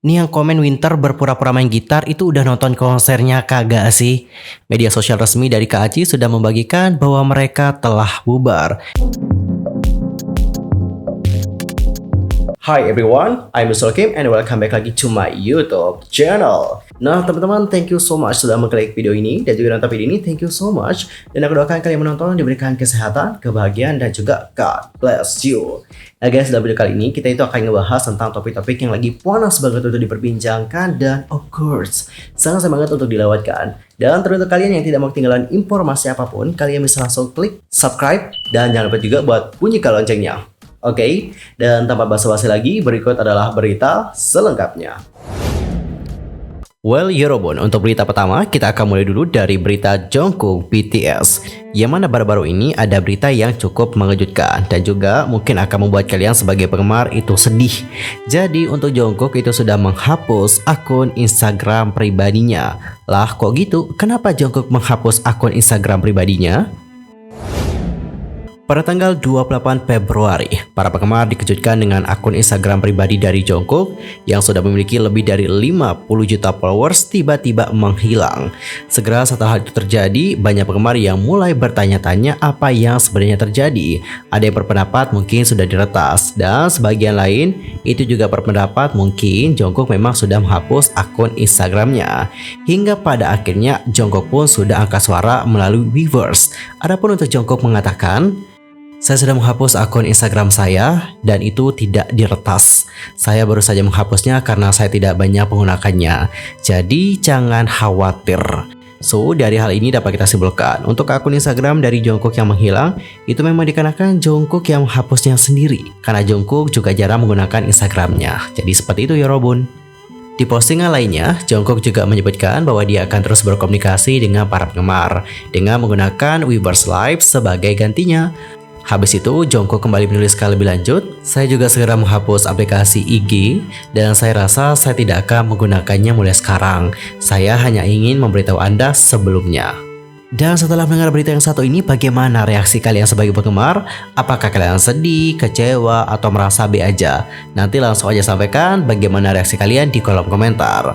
Nih yang komen Winter berpura-pura main gitar itu udah nonton konsernya kagak sih? Media sosial resmi dari KACI sudah membagikan bahwa mereka telah bubar. Hi everyone, I'm Mr. Kim and welcome back lagi to my YouTube channel. Nah teman-teman, thank you so much sudah mengklik video ini dan juga nonton video ini, thank you so much. Dan aku doakan kalian menonton diberikan kesehatan, kebahagiaan dan juga God bless you. Nah guys, dalam video kali ini kita itu akan ngebahas tentang topik-topik yang lagi panas banget untuk diperbincangkan dan of course sangat semangat untuk dilewatkan. Dan teruntuk kalian yang tidak mau ketinggalan informasi apapun, kalian bisa langsung klik subscribe dan jangan lupa juga buat bunyikan loncengnya. Oke, dan tanpa basa-basi lagi, berikut adalah berita selengkapnya. Well, Yorobun, untuk berita pertama, kita akan mulai dulu dari berita Jungkook BTS. Yang mana baru-baru ini ada berita yang cukup mengejutkan dan juga mungkin akan membuat kalian sebagai penggemar itu sedih. Jadi untuk Jungkook itu sudah menghapus akun Instagram pribadinya. Lah kok gitu? Kenapa Jungkook menghapus akun Instagram pribadinya? Pada tanggal 28 Februari, para penggemar dikejutkan dengan akun Instagram pribadi dari Jungkook yang sudah memiliki lebih dari 50 juta followers tiba-tiba menghilang. Segera setelah itu terjadi, banyak penggemar yang mulai bertanya-tanya apa yang sebenarnya terjadi. Ada yang berpendapat mungkin sudah diretas, dan sebagian lain itu juga berpendapat mungkin Jungkook memang sudah menghapus akun Instagramnya. Hingga pada akhirnya Jungkook pun sudah angkat suara melalui Weverse. Adapun untuk Jungkook mengatakan, saya sudah menghapus akun Instagram saya dan itu tidak diretas. Saya baru saja menghapusnya karena saya tidak banyak menggunakannya. Jadi jangan khawatir. So, dari hal ini dapat kita simpulkan untuk akun Instagram dari Jungkook yang menghilang itu memang dikarenakan Jungkook yang menghapusnya sendiri. Karena Jungkook juga jarang menggunakan Instagramnya. Jadi seperti itu ya Robun. Di postingan lainnya, Jungkook juga menyebutkan bahwa dia akan terus berkomunikasi dengan para penggemar dengan menggunakan Weverse Live sebagai gantinya. Habis itu, Jungkook kembali menuliskan lebih lanjut, saya juga segera menghapus aplikasi IG dan saya rasa saya tidak akan menggunakannya mulai sekarang. Saya hanya ingin memberitahu Anda sebelumnya. Dan setelah mendengar berita yang satu ini, bagaimana reaksi kalian sebagai penggemar? Apakah kalian sedih, kecewa, atau merasa B aja? Nanti langsung aja sampaikan bagaimana reaksi kalian di kolom komentar.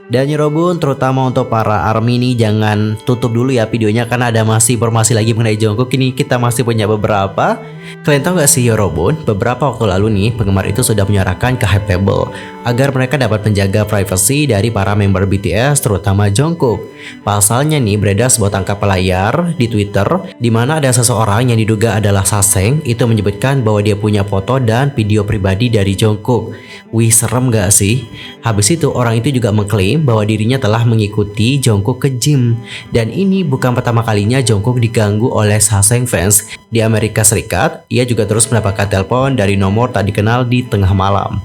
Dan Yorobun, terutama untuk para ARMY ini jangan tutup dulu ya videonya karena ada masih informasi lagi mengenai Jungkook. Ini kita masih punya beberapa. Kalian tahu gak sih Yorobun, beberapa waktu lalu nih penggemar itu sudah menyuarakan ke Hype Label agar mereka dapat menjaga privasi dari para member BTS terutama Jungkook. Pasalnya nih beredar sebuah tangkapan layar di Twitter di mana ada seseorang yang diduga adalah Saseng itu menyebutkan bahwa dia punya foto dan video pribadi dari Jungkook. Wih, serem gak sih? Habis itu orang itu juga mengklaim bahwa dirinya telah mengikuti Jungkook ke gym. Dan ini bukan pertama kalinya Jungkook diganggu oleh Saseng fans. Di Amerika Serikat, ia juga terus mendapatkan telepon dari nomor tak dikenal di tengah malam.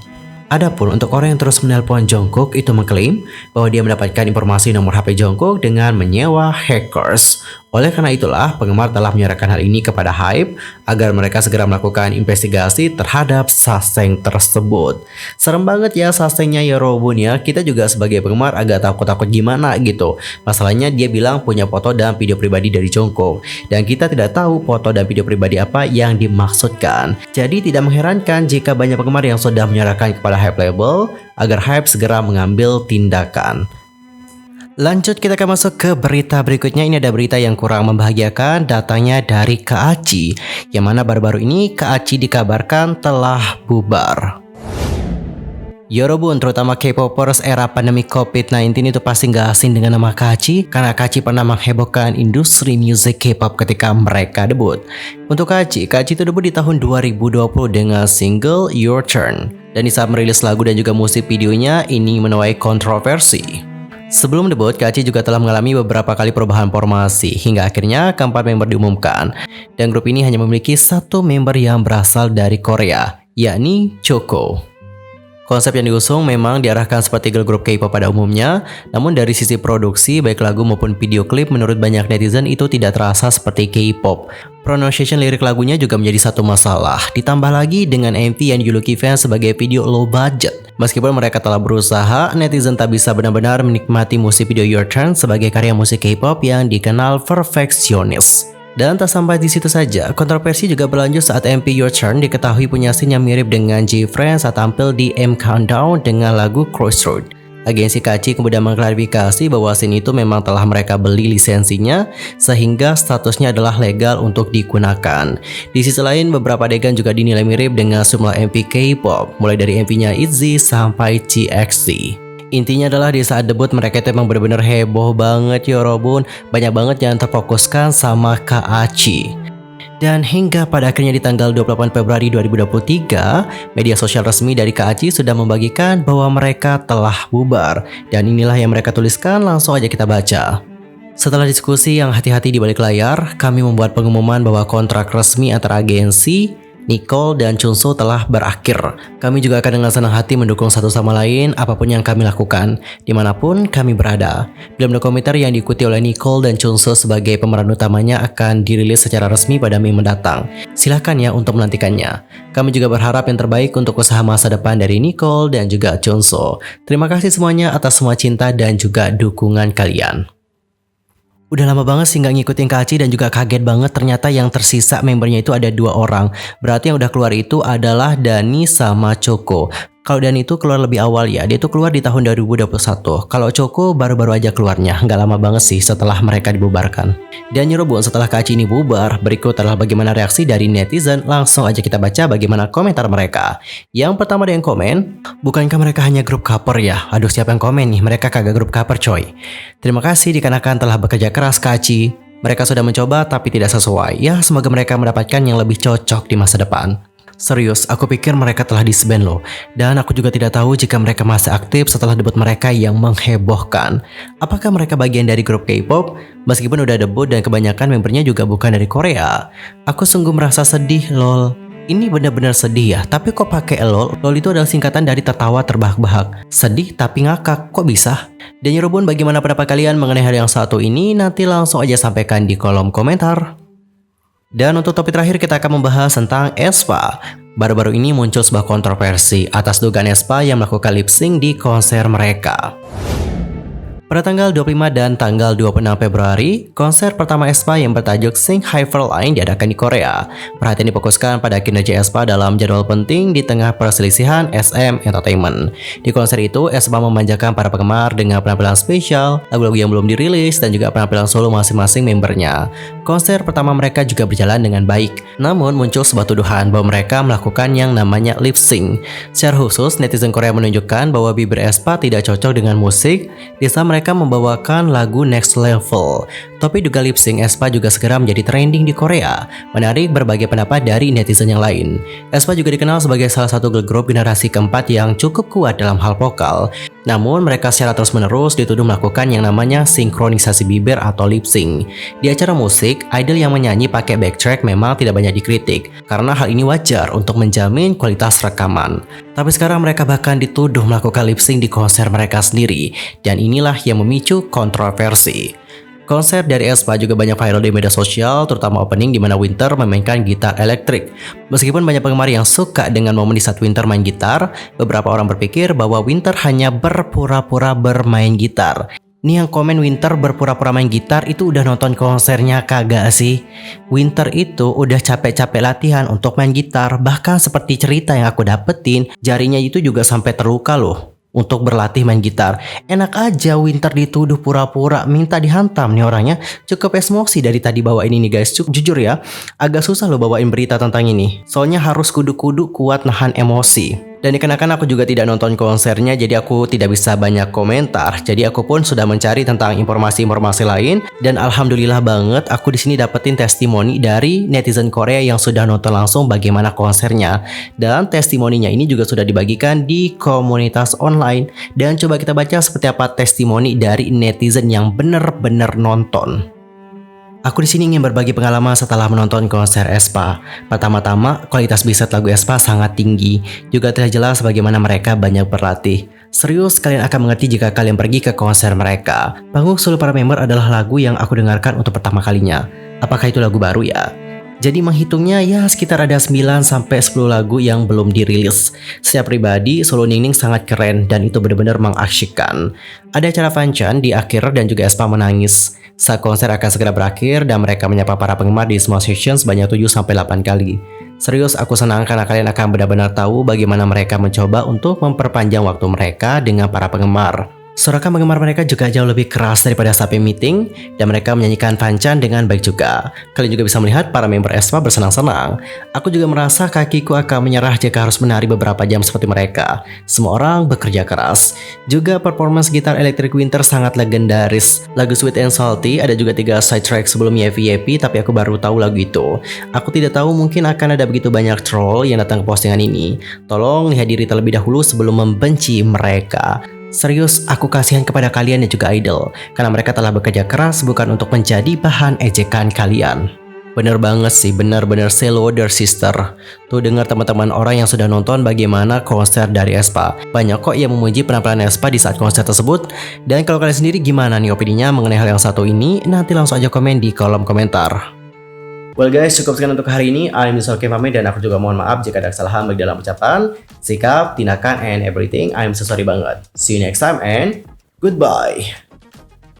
Adapun untuk orang yang terus menelpon Jungkook itu mengklaim bahwa dia mendapatkan informasi nomor HP Jungkook dengan menyewa hackers. Oleh karena itulah, penggemar telah menyerahkan hal ini kepada Hype agar mereka segera melakukan investigasi terhadap Saseng tersebut. Serem banget ya Sasengnya ya Robun ya. Kita juga sebagai penggemar agak takut-takut gimana gitu. Masalahnya dia bilang punya foto dan video pribadi dari Jungkook. Dan kita tidak tahu foto dan video pribadi apa yang dimaksudkan. Jadi tidak mengherankan jika banyak penggemar yang sudah menyerahkan kepada Hype Label agar Hype segera mengambil tindakan. Lanjut kita akan masuk ke berita berikutnya. Ini ada berita yang kurang membahagiakan, datangnya dari KACI, yang mana baru-baru ini KACI dikabarkan telah bubar. Yorobun, terutama K-popers era pandemi COVID-19 itu pasti gak asing dengan nama KACI karena KACI pernah menghebohkan industri musik K-pop ketika mereka debut. Untuk KACI itu debut di tahun 2020 dengan single Your Turn. Dan di saat merilis lagu dan juga musik videonya, ini menuai kontroversi. Sebelum debut, KACI juga telah mengalami beberapa kali perubahan formasi hingga akhirnya keempat member diumumkan. Dan grup ini hanya memiliki satu member yang berasal dari Korea, yakni Choco. Konsep yang diusung memang diarahkan seperti girl group K-pop pada umumnya, namun dari sisi produksi, baik lagu maupun video klip menurut banyak netizen itu tidak terasa seperti K-pop. Pronunciation lirik lagunya juga menjadi satu masalah, ditambah lagi dengan MV yang dijuluki fans sebagai video low budget. Meskipun mereka telah berusaha, netizen tak bisa benar-benar menikmati musik video Your Turn sebagai karya musik K-pop yang dikenal perfeksionis. Dan tak sampai di situ saja, kontroversi juga berlanjut saat MP Your Turn diketahui punya scene yang mirip dengan J-Friend saat tampil di M Countdown dengan lagu Crossroad. Agensi KACI kemudian mengklarifikasi bahwa scene itu memang telah mereka beli lisensinya sehingga statusnya adalah legal untuk digunakan. Di sisi lain, beberapa adegan juga dinilai mirip dengan sejumlah MP K-pop, mulai dari MP-nya ITZY sampai TXT. Intinya adalah di saat debut mereka itu emang bener-bener heboh banget ya Robun. Banyak banget yang terfokuskan sama KACI. Dan hingga pada akhirnya di tanggal 28 Februari 2023, media sosial resmi dari KACI sudah membagikan bahwa mereka telah bubar. Dan inilah yang mereka tuliskan, langsung aja kita baca. Setelah diskusi yang hati-hati di balik layar, kami membuat pengumuman bahwa kontrak resmi antara agensi, Nicole dan Chunso telah berakhir. Kami juga akan dengan senang hati mendukung satu sama lain apapun yang kami lakukan, dimanapun kami berada. Film dokumenter yang diikuti oleh Nicole dan Chunso sebagai pemeran utamanya akan dirilis secara resmi pada Mei mendatang. Silahkan ya untuk menantikannya. Kami juga berharap yang terbaik untuk usaha masa depan dari Nicole dan juga Chunso. Terima kasih semuanya atas semua cinta dan juga dukungan kalian. Udah lama banget sih nggak ngikutin KACI dan juga kaget banget ternyata yang tersisa membernya itu ada 2 orang. Berarti yang udah keluar itu adalah Dani sama Choco. Kalau Dani itu keluar lebih awal ya, dia itu keluar di tahun 2021. Kalau Choco baru-baru aja keluarnya, nggak lama banget sih setelah mereka dibubarkan. Dan Robun, setelah KACI ini bubar, berikut adalah bagaimana reaksi dari netizen. Langsung aja kita baca bagaimana komentar mereka. Yang pertama ada yang komen, bukankah mereka hanya grup cover ya? Aduh, siapa yang komen nih? Mereka kagak grup cover coy. Terima kasih dikarenakan telah bekerja keras KACI. Mereka sudah mencoba tapi tidak sesuai. Ya, semoga mereka mendapatkan yang lebih cocok di masa depan. Serius, aku pikir mereka telah disband loh. Dan aku juga tidak tahu jika mereka masih aktif setelah debut mereka yang menghebohkan. Apakah mereka bagian dari grup K-pop? Meskipun udah debut dan kebanyakan membernya juga bukan dari Korea. Aku sungguh merasa sedih lol. Ini benar-benar sedih ya, tapi kok pakai lol? Lol itu adalah singkatan dari tertawa terbahak-bahak. Sedih tapi ngakak, kok bisa? Dan Robun, bagaimana pendapat kalian mengenai hal yang satu ini? Nanti langsung aja sampaikan di kolom komentar. Dan untuk topik terakhir kita akan membahas tentang aespa. Baru-baru ini muncul sebuah kontroversi atas dugaan aespa yang melakukan lip sync di konser mereka. Pada tanggal 25 dan tanggal 26 Februari, konser pertama aespa yang bertajuk Sing Hyperline diadakan di Korea. Perhatian difokuskan pada kinerja aespa dalam jadwal penting di tengah perselisihan SM Entertainment. Di konser itu, aespa memanjakan para penggemar dengan penampilan spesial, lagu-lagu yang belum dirilis, dan juga penampilan solo masing-masing membernya. Konser pertama mereka juga berjalan dengan baik. Namun muncul sebuah tuduhan bahwa mereka melakukan yang namanya lip sync. Secara khusus, netizen Korea menunjukkan bahwa bibir aespa tidak cocok dengan musik di saat mereka membawakan lagu Next Level. Topik duga lip sync aespa juga segera menjadi trending di Korea, menarik berbagai pendapat dari netizen yang lain. aespa juga dikenal sebagai salah satu girl group generasi keempat yang cukup kuat dalam hal vokal. Namun mereka secara terus-menerus dituduh melakukan yang namanya sinkronisasi bibir atau lip sync. Di acara musik, idol yang menyanyi pakai backtrack memang tidak banyak dikritik, karena hal ini wajar untuk menjamin kualitas rekaman. Tapi sekarang mereka bahkan dituduh melakukan lip sync di konser mereka sendiri, dan inilah yang memicu kontroversi. Konser dari aespa juga banyak viral di media sosial, terutama opening di mana Winter memainkan gitar elektrik. Meskipun banyak penggemar yang suka dengan momen di saat Winter main gitar, beberapa orang berpikir bahwa Winter hanya berpura-pura bermain gitar. Nih yang komen Winter berpura-pura main gitar itu udah nonton konsernya kagak sih? Winter itu udah capek-capek latihan untuk main gitar, bahkan seperti cerita yang aku dapetin, jarinya itu juga sampai terluka loh untuk berlatih main gitar. Enak aja Winter dituduh pura-pura, minta dihantam nih orangnya. Cukup emosi dari tadi bawain ini guys. Jujur ya, agak susah loh bawain berita tentang ini. Soalnya harus kudu-kudu kuat nahan emosi. Dan dikarenakan aku juga tidak nonton konsernya, jadi aku tidak bisa banyak komentar. Jadi aku pun sudah mencari tentang informasi-informasi lain, dan alhamdulillah banget aku di sini dapetin testimoni dari netizen Korea yang sudah nonton langsung bagaimana konsernya. Dan testimoninya ini juga sudah dibagikan di komunitas online. Dan coba kita baca seperti apa testimoni dari netizen yang benar-benar nonton. Aku di sini ingin berbagi pengalaman setelah menonton konser aespa. Pertama-tama, kualitas biset lagu aespa sangat tinggi. Juga terlihat jelas bagaimana mereka banyak berlatih. Serius, kalian akan mengerti jika kalian pergi ke konser mereka. Panggung solo para member adalah lagu yang aku dengarkan untuk pertama kalinya. Apakah itu lagu baru ya? Jadi menghitungnya ya sekitar ada 9-10 lagu yang belum dirilis. Saya pribadi, solo Ningning sangat keren dan itu benar-benar mengasyikkan. Ada acara fanchan di akhir dan juga aespa menangis. saat konser akan segera berakhir dan mereka menyapa para penggemar di semua session sebanyak 7-8 kali. Serius, aku senang karena kalian akan benar-benar tahu bagaimana mereka mencoba untuk memperpanjang waktu mereka dengan para penggemar. Sorakan penggemar mereka juga jauh lebih keras daripada saat meeting dan mereka menyanyikan Fanchan dengan baik juga. Kalian juga bisa melihat para member aespa bersenang-senang. Aku juga merasa kakiku akan menyerah jika harus menari beberapa jam seperti mereka. Semua orang bekerja keras. Juga performance gitar Electric Winter sangat legendaris. Lagu Sweet and Salty ada juga 3 side track sebelum Yepi Yepi, tapi aku baru tahu lagu itu. Aku tidak tahu, mungkin akan ada begitu banyak troll yang datang ke postingan ini. Tolong lihat diri terlebih dahulu sebelum membenci mereka. Serius, aku kasihan kepada kalian dan juga idol, karena mereka telah bekerja keras bukan untuk menjadi bahan ejekan kalian. Bener banget sih, bener-bener say louder sister. Tuh dengar teman-teman orang yang sudah nonton bagaimana konser dari aespa. Banyak kok yang memuji penampilan aespa di saat konser tersebut. Dan kalau kalian sendiri gimana nih opininya mengenai hal yang satu ini? Nanti langsung aja komen di kolom komentar. Well guys, cukup sekian untuk hari ini. I'm Yusoke pamit dan aku juga mohon maaf jika ada kesalahan baik dalam ucapan, sikap, tindakan, and everything. I'm so sorry banget. See you next time and goodbye.